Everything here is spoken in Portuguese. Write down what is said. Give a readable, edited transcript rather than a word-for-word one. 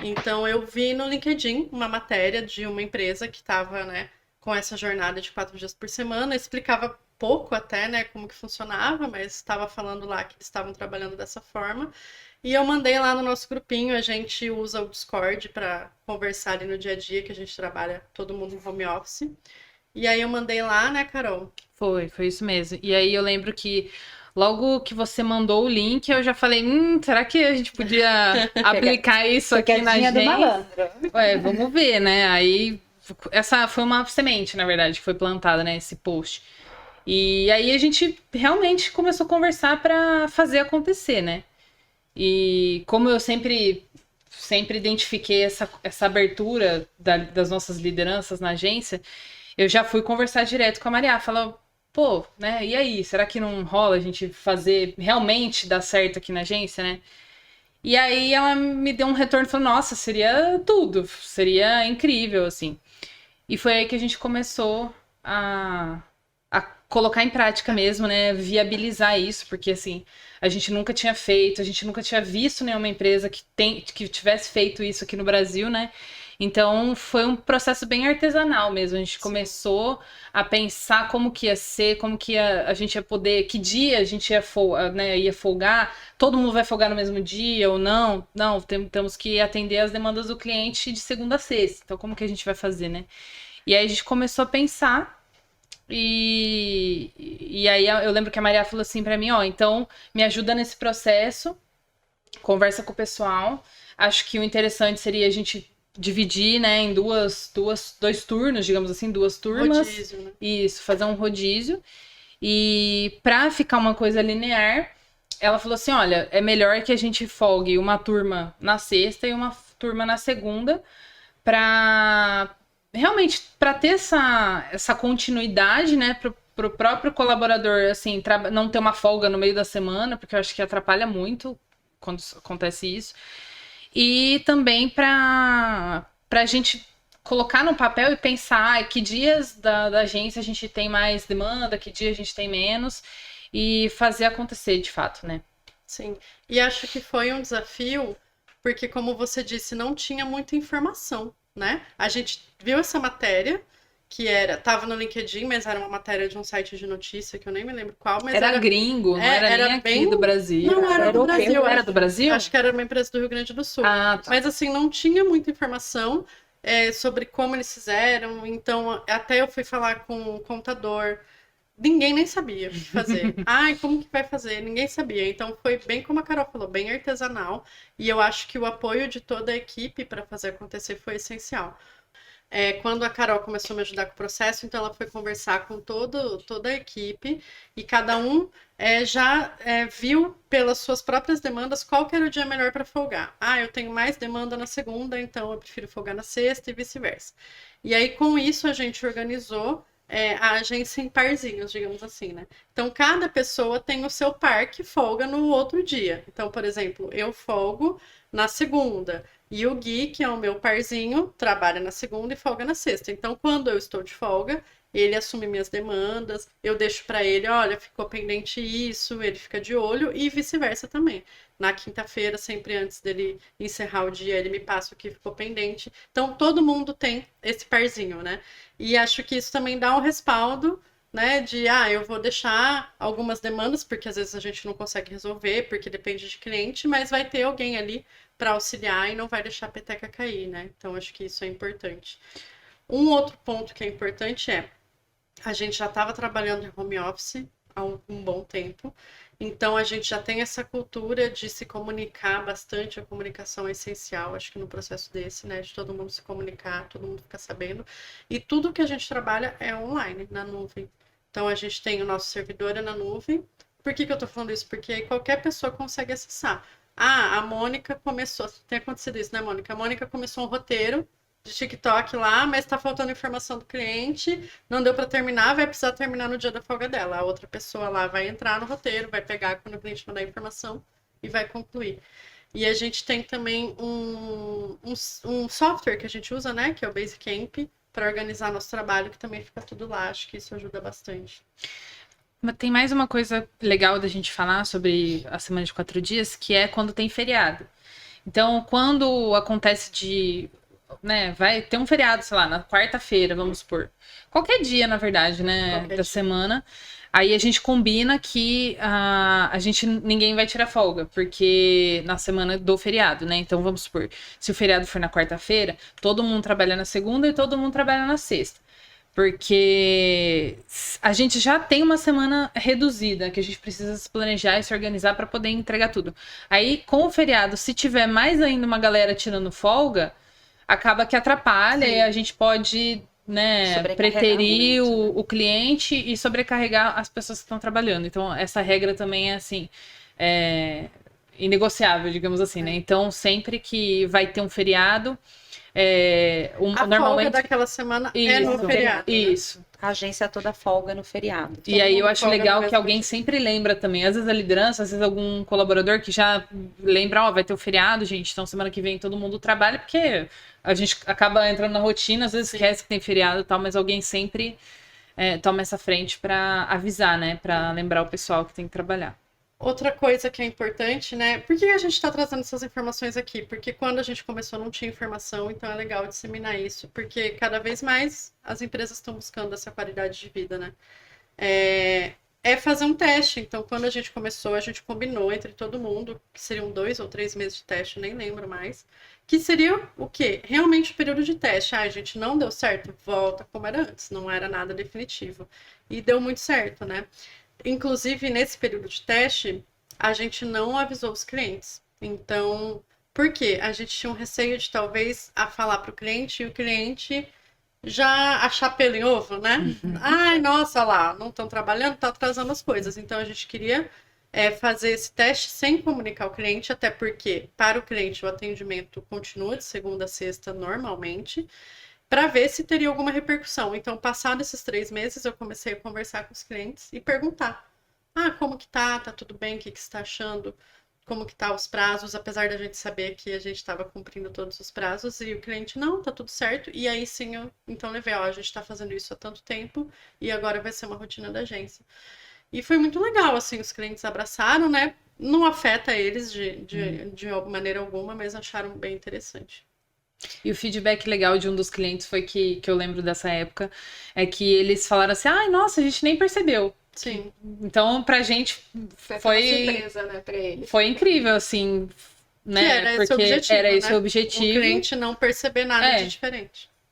Então, eu vi no LinkedIn uma matéria de uma empresa que estava, né, com essa jornada de 4 dias por semana, explicava pouco até, né, como que funcionava, mas estava falando lá que eles estavam trabalhando dessa forma. E eu mandei lá no nosso grupinho, a gente usa o Discord para conversar ali no dia a dia, que a gente trabalha todo mundo em home office. E aí eu mandei lá, né, Carol? Foi isso mesmo. E aí eu lembro que logo que você mandou o link, eu já falei, será que a gente podia aplicar isso aqui na Pegadinha do agência? malandro. Ué, vamos ver, né? Aí essa foi uma semente, na verdade, que foi plantada, né, esse post. E aí a gente realmente começou a conversar para fazer acontecer, né? E como eu sempre identifiquei essa abertura das nossas lideranças na agência, eu já fui conversar direto com a Maria, falar, pô, né, e aí, será que não rola a gente fazer realmente dar certo aqui na agência, né? E aí ela me deu um retorno e falou, nossa, seria tudo, seria incrível, assim. E foi aí que a gente começou a colocar em prática mesmo, né? Viabilizar isso, porque assim, a gente nunca tinha feito, a gente nunca tinha visto nenhuma empresa que tivesse feito isso aqui no Brasil, né? Então foi um processo bem artesanal mesmo. A gente começou a pensar como que ia ser, como que a gente ia poder, que dia a gente ia folgar, todo mundo vai folgar no mesmo dia ou não? Não, temos que atender as demandas do cliente de segunda a sexta. Então como que a gente vai fazer, né? E aí a gente começou a pensar e aí eu lembro que a Maria falou assim pra mim, ó, então me ajuda nesse processo, conversa com o pessoal. Acho que o interessante seria a gente dividir, né, em dois turnos, digamos assim, duas turmas. Rodízio, né? Isso, fazer um rodízio. E pra ficar uma coisa linear, ela falou assim, olha, é melhor que a gente folgue uma turma na sexta e uma turma na segunda, para realmente para ter essa continuidade, né, pro próprio colaborador, assim, não ter uma folga no meio da semana, porque eu acho que atrapalha muito quando acontece isso. E também para a gente colocar no papel e pensar que dias da agência a gente tem mais demanda, que dia a gente tem menos, e fazer acontecer de fato, né? Sim. E acho que foi um desafio, porque, como você disse, não tinha muita informação, né? A gente viu essa matéria, que tava no LinkedIn, mas era uma matéria de um site de notícia, que eu nem me lembro qual, mas Era gringo, não era nem aqui bem. do Brasil. Não, era do europeu. Brasil. Era do Brasil? Acho que era uma empresa do Rio Grande do Sul. Ah, tá. Mas, assim, não tinha muita informação sobre como eles fizeram. Então, até eu fui falar com o contador. Ninguém nem sabia o que fazer. Ai, como que vai fazer? Ninguém sabia. Então foi bem como a Carol falou, bem artesanal. E eu acho que o apoio de toda a equipe para fazer acontecer foi essencial. Quando a Carol começou a me ajudar com o processo, então ela foi conversar com toda a equipe e cada um já viu pelas suas próprias demandas qual que era o dia melhor para folgar. Ah, eu tenho mais demanda na segunda, então eu prefiro folgar na sexta e vice-versa. E aí, com isso, a gente organizou a agência em parzinhos, digamos assim, né? Então, cada pessoa tem o seu par que folga no outro dia. Então, por exemplo, eu folgo na segunda. E o Gui, que é o meu parzinho, trabalha na segunda e folga na sexta. Então, quando eu estou de folga, ele assume minhas demandas, eu deixo para ele, olha, ficou pendente isso, ele fica de olho e vice-versa também. Na quinta-feira, sempre antes dele encerrar o dia, ele me passa o que ficou pendente. Então, todo mundo tem esse parzinho, né? E acho que isso também dá um respaldo, né, eu vou deixar algumas demandas, porque às vezes a gente não consegue resolver, porque depende de cliente, mas vai ter alguém ali para auxiliar e não vai deixar a peteca cair, né? Então acho que isso é importante. Um outro ponto que é importante a gente já estava trabalhando em home office há um bom tempo, então a gente já tem essa cultura de se comunicar bastante, a comunicação é essencial, acho que no processo desse, né, de todo mundo se comunicar, todo mundo ficar sabendo, e tudo que a gente trabalha é online, na nuvem. Então a gente tem o nosso servidor na nuvem. Por que eu tô falando isso? Porque aí qualquer pessoa consegue acessar. Ah, a Mônica começou, tem acontecido isso, né, Mônica? A Mônica começou um roteiro de TikTok lá, mas tá faltando informação do cliente, não deu para terminar, vai precisar terminar no dia da folga dela. A outra pessoa lá vai entrar no roteiro, vai pegar quando o cliente mandar a informação e vai concluir. E a gente tem também um software que a gente usa, né, que é o Basecamp, para organizar nosso trabalho, que também fica tudo lá. Acho que isso ajuda bastante. Mas tem mais uma coisa legal da gente falar sobre a semana de 4 dias, que é quando tem feriado. Então, quando acontece né, vai ter um feriado, sei lá, na quarta-feira, vamos supor. Qualquer dia, na verdade, né, Qualquer da dia. semana. Aí a gente combina que ninguém vai tirar folga, porque na semana do feriado, né? Então vamos supor, se o feriado for na quarta-feira, todo mundo trabalha na segunda e todo mundo trabalha na sexta. Porque a gente já tem uma semana reduzida, que a gente precisa se planejar e se organizar para poder entregar tudo. Aí, com o feriado, se tiver mais ainda uma galera tirando folga, acaba que atrapalha Sim. e a gente pode, né, Sobrecarregar preterir muito, né? o cliente e sobrecarregar as pessoas que estão trabalhando. Então, essa regra também é assim, é, inegociável, digamos assim, né? Então, sempre que vai ter um feriado, A folga normalmente. daquela semana é no Isso, feriado. Né? isso. A agência toda folga no feriado. E aí eu mundo acho folga no legal mesmo que alguém dia. sempre lembra também. Às vezes a liderança, às vezes algum colaborador que já lembra, ó, vai ter o feriado, gente, então semana que vem todo mundo trabalha, porque a gente acaba entrando na rotina, às vezes Sim. esquece que tem feriado e tal, mas alguém sempre toma essa frente pra avisar, né? Pra lembrar o pessoal que tem que trabalhar. Outra coisa que é importante, né? Por que a gente está trazendo essas informações aqui? Porque quando a gente começou não tinha informação, então é legal disseminar isso, porque cada vez mais as empresas estão buscando essa qualidade de vida, né? É fazer um teste. Então, quando a gente começou, a gente combinou entre todo mundo, que seriam 2 ou 3 meses de teste, nem lembro mais, que seria o quê? Realmente o período de teste. Ah, a gente não deu certo, volta como era antes, não era nada definitivo. E deu muito certo, né? Inclusive, nesse período de teste, a gente não avisou os clientes. Então, por quê? A gente tinha um receio de talvez falar para o cliente e o cliente já achar pelo em ovo, né? Ai, nossa, lá, não estão trabalhando, tá atrasando as coisas. Então, a gente queria fazer esse teste sem comunicar ao cliente, até porque, para o cliente, o atendimento continua de segunda a sexta normalmente, para ver se teria alguma repercussão. Então, passados esses 3 meses, eu comecei a conversar com os clientes e perguntar: ah, como que tá? Tá tudo bem? O que que você está achando? Como que tá os prazos? Apesar da gente saber que a gente estava cumprindo todos os prazos e o cliente, não, tá tudo certo. E aí sim, eu então levei, ó, a gente está fazendo isso há tanto tempo e agora vai ser uma rotina da agência. E foi muito legal, assim, os clientes abraçaram, né? Não afeta eles de maneira alguma, mas acharam bem interessante. E o feedback legal de um dos clientes foi que eu lembro dessa época, é que eles falaram assim, ai, nossa, a gente nem percebeu. Sim. Então, pra gente Foi uma surpresa, né, pra ele. foi incrível, assim, né? Que era esse Porque o objetivo, era esse né? o objetivo. O cliente não perceber nada É. de diferente.